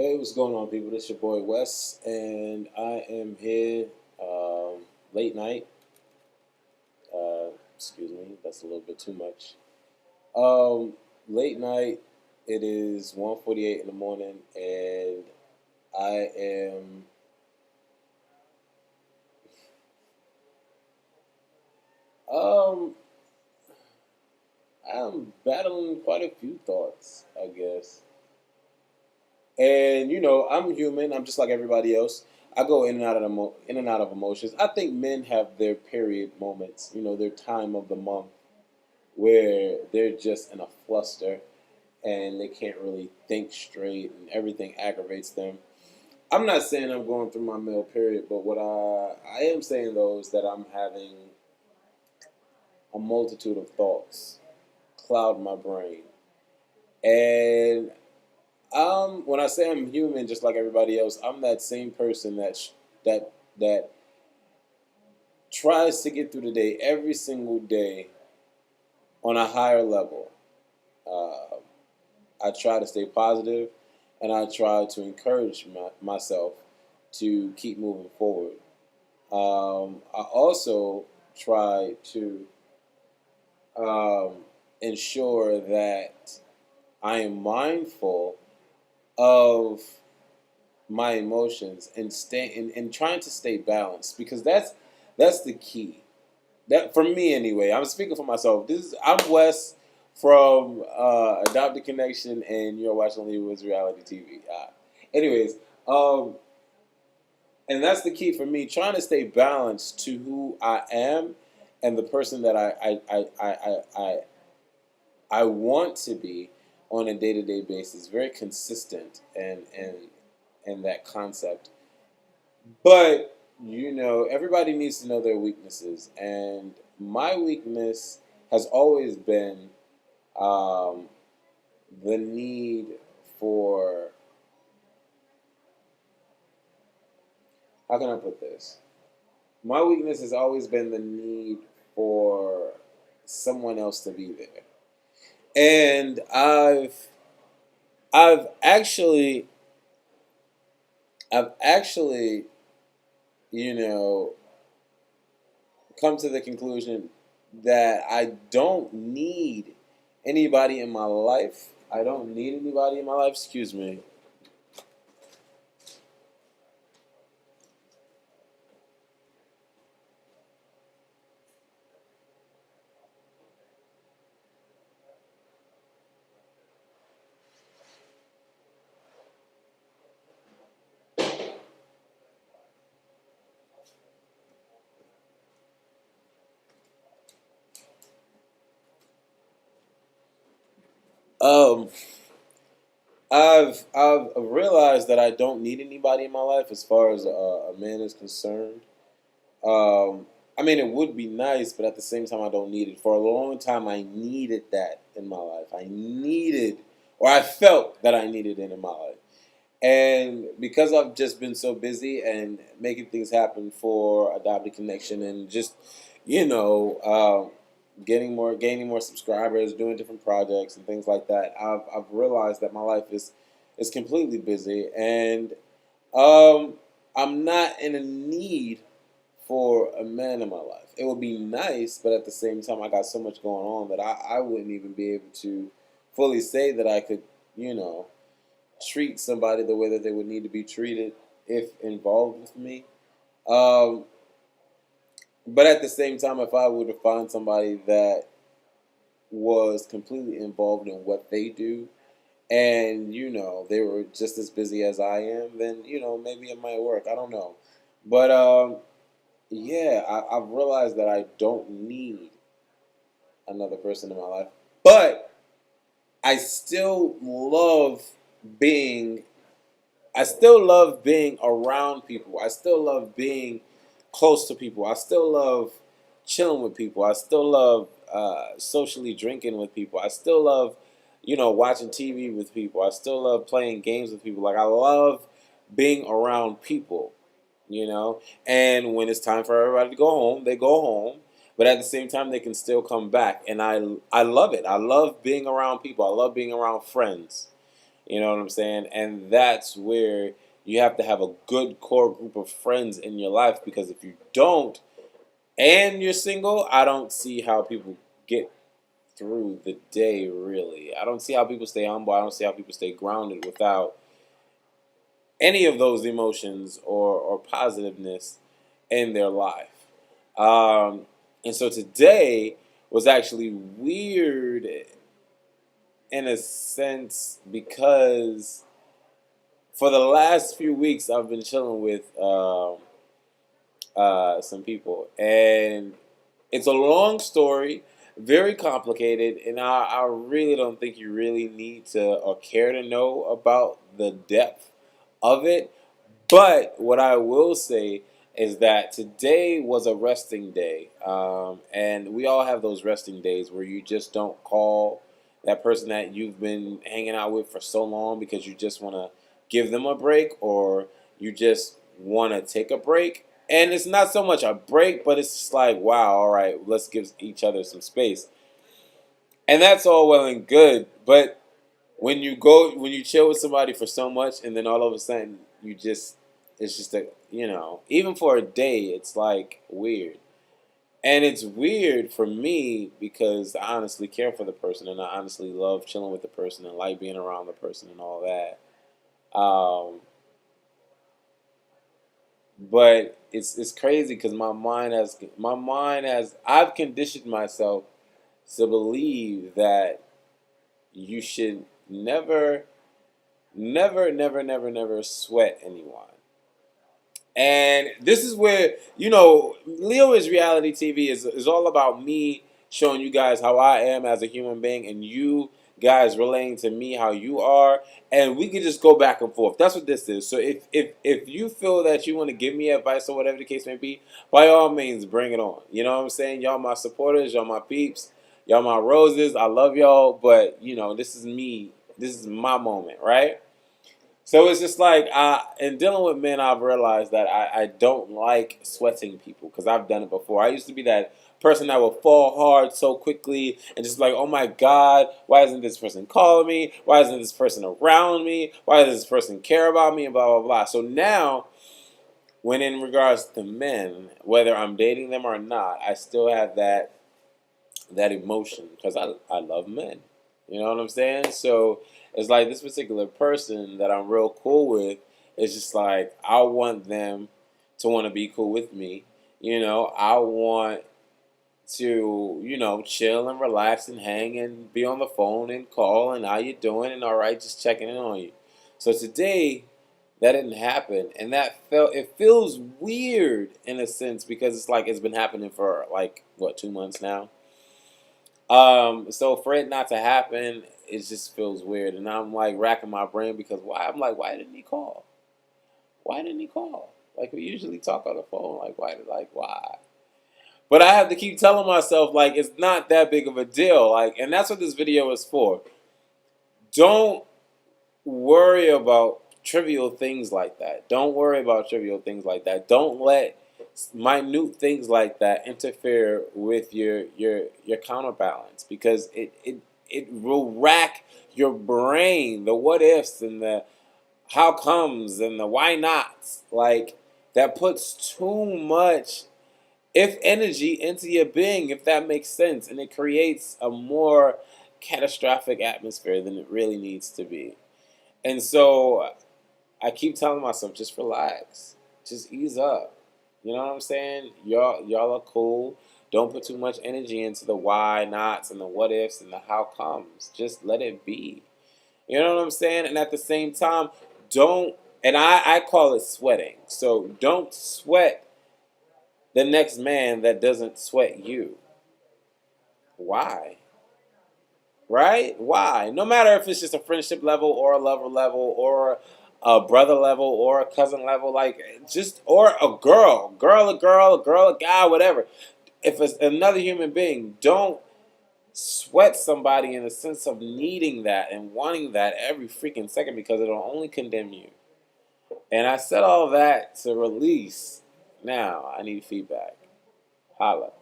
Hey, what's going on, people? This your boy Wes, and I am here late night. Excuse me, that's a little bit too much. Late night. It is 1:48 in the morning, and I am um I'm battling quite a few thoughts, I guess. And I'm human. I'm just like everybody else. I go in and out of emotions. I think men have their period moments. Their time of the month where they're just in a fluster and they can't really think straight and everything aggravates them. I'm not saying I'm going through my male period, but what I am saying though is that I'm having a multitude of thoughts cloud my brain. And when I say I'm human, just like everybody else, I'm that same person that tries to get through the day every single day on a higher level. Uh, I try to stay positive, and I try to encourage myself to keep moving forward. I also try to um, ensure that I am mindful of my emotions and and trying to stay balanced because that's the key. That for me anyway. I'm speaking for myself. I'm Wes from Adopted Connection, and you're watching Lee Woods Reality TV. Anyways, um, and that's the key for me. Trying to stay balanced to who I am and the person that I want to be on a day to day basis. Very consistent and that concept. But everybody needs to know their weaknesses, and my weakness has always been um, the need for, how can I put this? My weakness has always been the need for someone else to be there, and I've actually I've actually you know come to the conclusion that I don't need anybody in my life. I don't need anybody in my life. Excuse me. Um, I've realized that I don't need anybody in my life as far as a man is concerned. I mean, it would be nice, but at the same time, I don't need it. For a long time, I needed that in my life. Or I felt that I needed it in my life. And because I've just been so busy and making things happen for Adopted Connection and just, you know, gaining more subscribers, doing different projects and things like that, I've realized that my life is completely busy, and um, I'm not in a need for a man in my life. It would be nice, but at the same time, I got so much going on that I wouldn't even be able to fully say that I could, you know, treat somebody the way that they would need to be treated if involved with me. Um, but at the same time, if I were to find somebody that was completely involved in what they do, and they were just as busy as I am, then maybe it might work. I don't know, but yeah, I've realized that I don't need another person in my life, but I still love being I still love being around people. I still love being close to people. I still love chilling with people. I still love socially drinking with people. I still love, watching TV with people. I still love playing games with people. Like, I love being around people, you know. And when it's time for everybody to go home, they go home. But at the same time, they can still come back, and I love it. I love being around people. I love being around friends. You know what I'm saying? And that's where you have to have a good core group of friends in your life, because if you don't and you're single, I don't see how people get through the day, really. I don't see how people stay humble. I don't see how people stay grounded without any of those emotions or positiveness in their life. Um, and so today was actually weird in a sense, because for the last few weeks I've been chilling with some people, and it's a long story, very complicated, and I really don't think you really need to or care to know about the depth of it. But what I will say is that today was a resting day, and we all have those resting days where you just don't call that person that you've been hanging out with for so long because you just want to give them a break, or you just want to take a break. And it's not so much a break, but it's just like, wow, all right, let's give each other some space. And that's all well and good. But when you chill with somebody for so much, and then all of a sudden it's just a, even for a day, it's like weird. And it's weird for me because I honestly care for the person, and I honestly love chilling with the person and like being around the person and all that. But it's crazy because my mind has I've conditioned myself to believe that you should never sweat anyone. And this is where, Leo is reality TV is all about me showing you guys how I am as a human being, and you guys relaying to me how you are, and we can just go back and forth. That's what this is. So if you feel that you want to give me advice or whatever the case may be, by all means, bring it on. You know what I'm saying? Y'all my supporters, y'all my peeps, y'all my roses. I love y'all, but this is me. This is my moment, right? So it's just like, in dealing with men, I've realized that I don't like sweating people because I've done it before. I used to be that person that would fall hard so quickly and just like, oh my God, why isn't this person calling me? Why isn't this person around me? Why does this person care about me? And blah, blah, blah. So now, when in regards to men, whether I'm dating them or not, I still have that emotion because I love men. You know what I'm saying? So it's like this particular person that I'm real cool with. It's just like I want them to want to be cool with me. I want to chill and relax and hang and be on the phone and call and how you doing and all right, just checking in on you. So today that didn't happen, and it feels weird in a sense because it's like it's been happening for like what, 2 months now. So for it not to happen, it just feels weird, and I'm like racking my brain because why? I'm like, why didn't he call? Why didn't he call? Like we usually talk on the phone. Why? But I have to keep telling myself like it's not that big of a deal. Like, and that's what this video is for. Don't worry about trivial things like that. Don't worry about trivial things like that. Don't let minute things like that interfere with your counterbalance, because it will rack your brain, the what ifs and the how comes and the why nots. Like, that puts too much if energy into your being, if that makes sense, and it creates a more catastrophic atmosphere than it really needs to be. And so I keep telling myself, just relax, just ease up. You know what I'm saying? Y'all are cool. Don't put too much energy into the why nots and the what ifs and the how comes. Just let it be. You know what I'm saying? And at the same time, don't, and I call it sweating. So don't sweat the next man that doesn't sweat you. Why? Right? Why? No matter if it's just a friendship level or a lover level or a brother level or a cousin level, like just, or a girl, a guy, whatever. If it's another human being, don't sweat somebody in the sense of needing that and wanting that every freaking second, because it'll only condemn you. And I said all that to release. Now I need feedback. Holla.